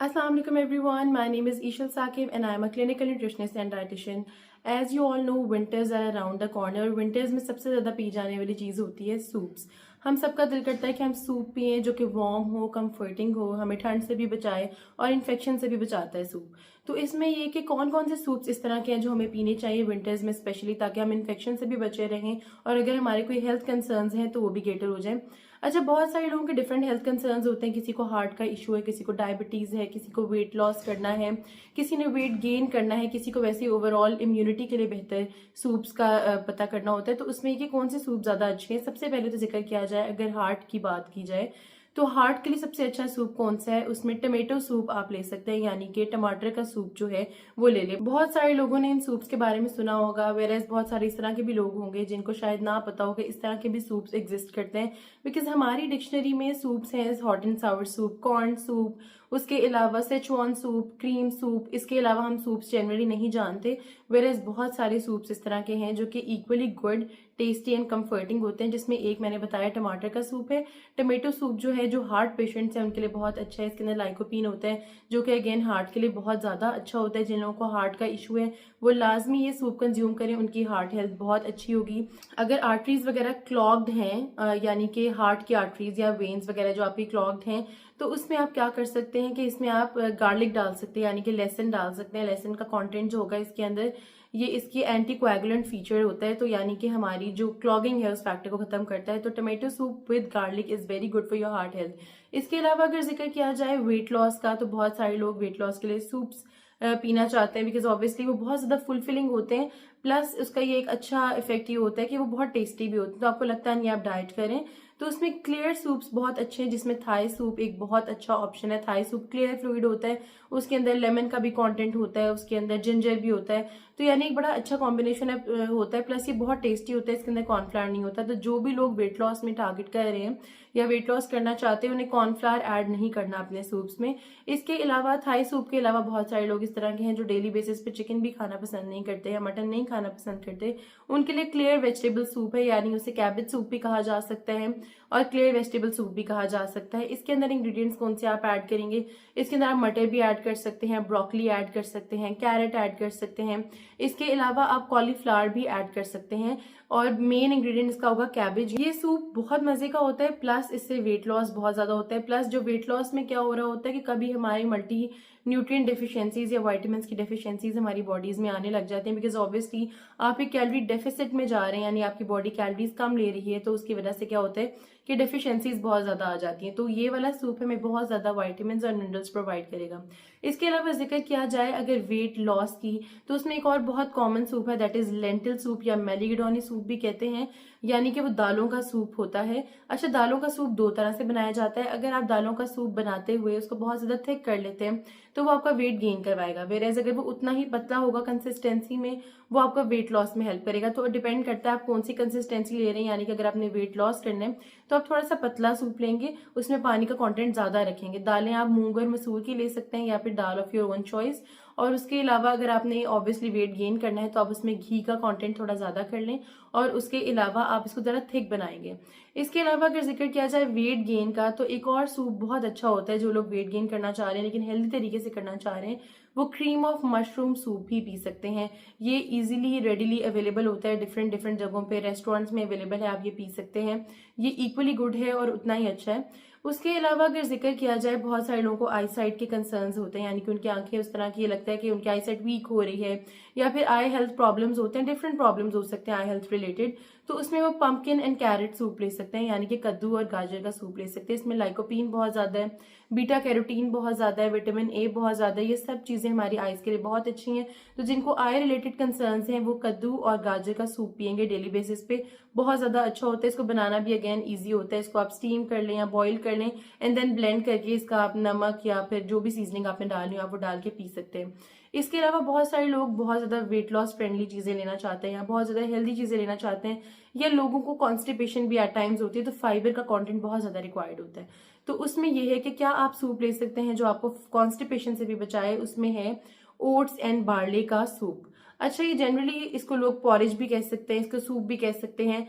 Assalamu alaikum everyone. My name is Ishal Saqib and I am a clinical nutritionist and dietitian. As you all know, winters are around the corner. Winters में सबसे ज़्यादा P जाने वाली चीज़ होती है soups. हम सबका दिल करता है कि हम सूप पिएं जो कि वार्म हो, कंफर्टिंग हो, हमें ठंड से भी बचाए और इन्फेक्शन से भी बचाता है सूप। तो इसमें ये कि कौन कौन से सूप्स इस तरह के हैं जो हमें पीने चाहिए विंटर्स में स्पेशली, ताकि हम इन्फेक्शन से भी बचे रहें और अगर हमारे कोई हेल्थ कंसर्न्स हैं तो वो भी गेटर हो जाए। अच्छा, बहुत सारे लोगों के डिफरेंट हेल्थ कंसर्न्स होते हैं। किसी को हार्ट का इशू है, किसी को डायबिटीज है, किसी को वेट लॉस करना है, किसी ने वेट गेन करना है, किसी को वैसे ओवरऑल इम्यूनिटी के लिए बेहतर सूप्स का पता करना होता है। तो उसमें कि कौन से सूप ज्यादा अच्छे हैं, सबसे पहले तो जिक्र किया जाए अगर हार्ट की बात की जाए तो हार्ट के लिए सबसे अच्छा सूप कौन सा है, उसमें टमेटो सूप आप ले सकते हैं, यानी कि टमाटर का सूप जो है वो ले ले। बहुत सारे लोगों ने इन सूप्स के बारे में सुना होगा, वेरएज बहुत सारे इस तरह के भी लोग होंगे जिनको शायद ना पता हो कि इस तरह के भी सूप्स एग्जिस्ट करते हैं। बिकॉज हमारी डिक्शनरी में सूप्स हैं hot and Sawar soup, corn soup, उसके अलावा सेचुआन सूप, क्रीम सूप, इसके अलावा हम सूप्स जनरली नहीं जानते। वेरएज बहुत सारे सूप्स इस तरह के हैं जो कि equally good, tasty and comforting होते हैं, जिसमें एक मैंने बताया टमाटर का सूप है। टमेटो सूप जो है, जो हार्ट पेशेंट्स हैं उनके लिए बहुत अच्छा है। इसके अंदर लाइकोपीन होता है जो कि अगेन हार्ट के लिए बहुत ज्यादा अच्छा होता है। जिन लोगों को हार्ट का इशू है वो लाजमी ये सूप कंज्यूम करें, उनकी हार्ट हेल्थ बहुत अच्छी होगी। अगर आर्टरीज वगैरह क्लॉग्ड हैं, यानी कि हार्ट की आर्टरीज या वेन्स वगैरह जो आपकी क्लॉग्ड हैं, तो उसमें आप क्या कर सकते हैं कि इसमें आप गार्लिक डाल सकते हैं, यानी कि लहसुन डाल सकते हैं। लहसुन का कंटेंट जो होगा इसके अंदर, ये इसकी एंटी कोएगुलेंट फीचर होता है, तो यानी कि हमारी जो क्लॉगिंग है उस फैक्टर को खत्म करता है। तो tomato soup with garlic is very good for your heart health. इसके अलावा अगर जिक्र किया जाए वेट लॉस का, तो बहुत सारे लोग वेट लॉस के लिए सूप्स पीना चाहते हैं, बिकॉज ऑब्वियसली वो बहुत ज्यादा फुलफिलिंग होते हैं। प्लस उसका ये एक अच्छा इफेक्ट ये होता है कि वो बहुत टेस्टी भी होते हैं। तो आपको लगता नहीं आप डाइट करें, तो उसमें क्लियर सूप्स बहुत अच्छे हैं, जिसमें थाई सूप एक बहुत अच्छा ऑप्शन है। थाई सूप क्लियर फ्लूइड होता है, उसके अंदर लेमन का भी कंटेंट होता है, उसके अंदर जिंजर भी होता है, तो यानी एक बड़ा अच्छा कॉम्बिनेशन होता है। प्लस ये बहुत टेस्टी होता है, इसके अंदर कॉर्नफ्लावर नहीं होता। तो जो भी लोग वेट लॉस में टारगेट कर रहे हैं या वेट लॉस करना चाहते हैं, उन्हें कॉर्नफ्लावर ऐड नहीं करना अपने सूप्स में। इसके अलावा थाई सूप के अलावा बहुत सारे लोग इस तरह के हैं जो डेली बेसिस पे चिकन भी खाना पसंद नहीं करते या मटन नहीं खाना पसंद करते। उनके लिए क्लियर वेजिटेबल सूप है, यानी उसे कैबेज सूप भी कहा जा सकता है और क्लियर वेजिटेबल सूप भी कहा जा सकता है। इसके अंदर इंग्रेडिएंट्स कौन से आप ऐड करेंगे, इसके अंदर आप मटर भी ऐड कर सकते हैं, ब्रोकली ऐड कर सकते हैं, कैरेट ऐड कर सकते हैं। इसके अलावा आप कॉलीफ्लावर भी ऐड कर सकते हैं और मेन इंग्रेडिएंट इसका होगा कैबेज। ये सूप बहुत मजे का होता है, प्लस इससे वेट लॉस बहुत ज्यादा होता है। प्लस जो वेट लॉस में क्या हो रहा होता है कि कभी हमारी मल्टी न्यूट्रिएंट डिफिशियंसीज या वाइटामिन की डिफिशियंसीज हमारी बॉडीज में आने लग जाते हैं, बिकॉज ऑब्वियसली आप एक कैलोरी डेफिसिट में जा रहे हैं, यानी आपकी बॉडी कैलोरीज कम ले रही है, तो उसकी वजह से क्या होता है कि डिफिशियंसीज बहुत ज्यादा आ जाती हैं। तो ये वाला सूप हमें बहुत ज्यादा वाइटामिन और मिनरल्स प्रोवाइड करेगा। इसके अलावा जिक्र किया जाए अगर वेट लॉस की, तो उसमें एक और बहुत कॉमन सूप है, दैट इज लेंटिल सूप या मेलिगडोनी सूप भी कहते हैं, यानी कि वो दालों का सूप होता है। अच्छा, दालों का सूप दो तरह से बनाया जाता है। अगर आप दालों का सूप बनाते हुए उसको बहुत ज्यादा थिक कर लेते हैं तो वो आपका वेट गेन करवाएगा, वेरएज अगर वो उतना ही पतला होगा कंसिस्टेंसी में, वो आपका वेट लॉस में हेल्प करेगा। तो डिपेंड करता है आप कौन सी कंसिस्टेंसी ले रहे हैं, यानी कि अगर आपने वेट लॉस करना है तो आप थोड़ा सा पतला सूप लेंगे, उसमें पानी का कंटेंट ज्यादा रखेंगे। दालें आप मूंग और मसूर की ले सकते हैं या फिर दाल ऑफ योर ओन चॉइस। और उसके अलावा अगर आपने ऑब्वियसली वेट गेन करना है तो आप उसमें घी का कंटेंट थोड़ा ज्यादा कर लें और उसके अलावा आप इसको जरा थिक बनाएंगे। इसके अलावा अगर जिक्र किया जाए वेट गेन का, तो एक और सूप बहुत अच्छा होता है जो लोग वेट गेन करना चाह रहे हैं लेकिन हेल्दी तरीके से करना चाह रहे हैं, वो क्रीम ऑफ मशरूम सूप भी पी सकते हैं। ये इजीली रेडिली अवेलेबल होता है, डिफरेंट डिफरेंट जगहों पे रेस्टोरेंट्स में अवेलेबल है, आप ये पी सकते हैं। ये इक्वली गुड है और उतना ही अच्छा है। उसके अलावा अगर जिक्र किया जाए, बहुत सारे लोगों को आई साइट के कंसर्न्स होते हैं, यानी कि उनकी आंखें उस तरह की, ये लगता है कि उनकी आई साइट वीक हो रही है या फिर आई हेल्थ प्रॉब्लम्स होते हैं, डिफरेंट प्रॉब्लम्स हो सकते हैं आई हेल्थ रिलेटेड। तो उसमें वो पंपकिन एंड कैरेट सूप ले सकते हैं, यानी कि कद्दू और गाजर का सूप ले सकते हैं। इसमें लाइकोपीन बहुत ज्यादा है, बीटा कैरोटीन बहुत ज्यादा है, विटामिन ए बहुत ज्यादा है, ये सब चीजें हमारी आईज के लिए बहुत अच्छी हैं। तो जिनको आई रिलेटेड कंसर्न्स हैं वो कद्दू और गाजर का सूप पियेंगे डेली बेसिस पे, बहुत ज्यादा अच्छा होता है। इसको बनाना भी अगेन ईजी होता है, इसको आप स्टीम कर लें या बॉईल कर लें एंड देन ब्लेंड करके इसका आप नमक या फिर जो भी सीजनिंग आपने डालनी हो आप वो डाल के पी सकते हैं। इसके अलावा बहुत सारे लोग बहुत ज्यादा वेट लॉस फ्रेंडली चीजें लेना चाहते हैं या बहुत ज्यादा हेल्दी चीजें लेना चाहते हैं, या लोगों को कॉन्स्टिपेशन भी एट टाइम्स होती है, तो फाइबर का कंटेंट बहुत ज्यादा रिक्वायर्ड होता है। तो उसमें यह है कि क्या आप सूप ले सकते हैं जो आपको कॉन्स्टिपेशन से भी बचाए। उसमें है ओट्स एंड बार्ले का सूप। अच्छा, ये जनरली इसको लोग पॉरेज भी कह सकते हैं, इसको सूप भी कह सकते हैं,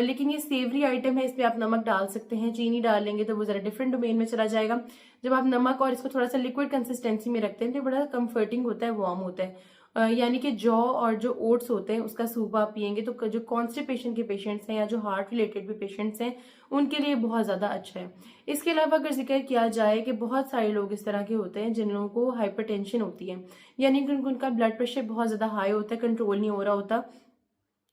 लेकिन ये सेवरी आइटम है, इसमें आप नमक डाल सकते हैं। चीनी डालेंगे तो वो जरा डिफरेंट डोमेन में चला जाएगा। जब आप नमक और इसको थोड़ा सा लिक्विड कंसिस्टेंसी में रखते हैं तो बड़ा कंफर्टिंग होता है, वार्म होता है। यानी कि जौ और जो ओट्स होते हैं उसका सूप आप पियेंगे तो जो कॉन्स्टिपेशन के पेशेंट्स हैं या जो हार्ट रिलेटेड भी पेशेंट्स हैं उनके लिए बहुत ज्यादा अच्छा है। इसके अलावा अगर जिक्र किया जाए कि बहुत सारे लोग इस तरह के होते हैं जिन लोगों को हाइपरटेंशन होती है, यानी कि उनका ब्लड प्रेशर बहुत ज्यादा हाई होता है, कंट्रोल नहीं हो रहा होता,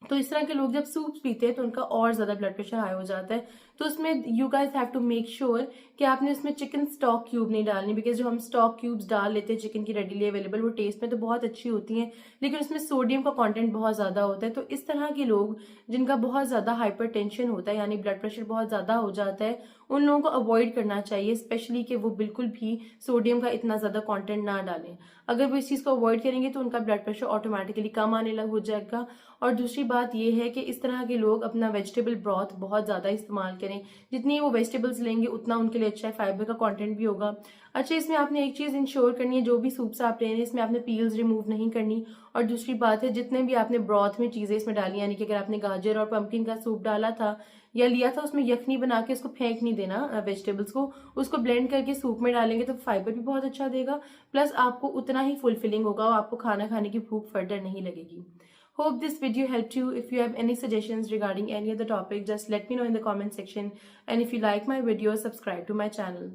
तो इस तरह के लोग जब सूप पीते हैं तो उनका और ज्यादा ब्लड प्रेशर हाई हो जाता है। तो उसमें you guys have to make sure कि आपने उसमें चिकन स्टॉक क्यूब नहीं डालनी, बिकॉज जो हम स्टॉक क्यूब्स डाल लेते हैं चिकन की रेडीली अवेलेबल, वो टेस्ट में तो बहुत अच्छी होती हैं लेकिन उसमें सोडियम का कंटेंट बहुत ज्यादा होता है। तो इस तरह के लोग जिनका बहुत ज्यादा हाइपरटेंशन होता है यानी ब्लड प्रेशर बहुत ज्यादा हो जाता है, उन लोगों को अवॉइड करना चाहिए, स्पेशली कि वो बिल्कुल भी सोडियम का इतना ज्यादा कंटेंट ना डालें। अगर वो इस चीज को अवॉइड करेंगे तो उनका ब्लड प्रेशर ऑटोमेटिकली कम आने लग हो जाएगा। और दूसरी बात यह है कि इस तरह के लोग अपना वेजिटेबल ब्रॉथ बहुत ज्यादा इस्तेमाल करें, जितनी वो वेजिटेबल्स लेंगे उतना उनके लिए अच्छा है, फाइबर का कंटेंट भी होगा। अच्छा, इसमें आपने एक चीज इंश्योर करनी है, जो भी सूप्स आप ले रहे हैं इसमें आपने पील्स रिमूव नहीं करनी। और दूसरी बात है, जितने भी आपने ब्रॉथ में चीजें इसमें डाली, यानी कि अगर आपने गाजर और पंपकिन का सूप डाला था या लिया था, उसमें यखनी बना के उसको फेंक नहीं देना वेजिटेबल्स को, उसको ब्लेंड करके सूप में डालेंगे तो फाइबर भी बहुत अच्छा देगा, प्लस आपको उतना ही फुलफिलिंग होगा और आपको खाना खाने की भूख फर्दर नहीं लगेगी। Hope this video helped you. If you have any suggestions regarding any other topic, just let me know in the comment section. And if you like my video, subscribe to my channel.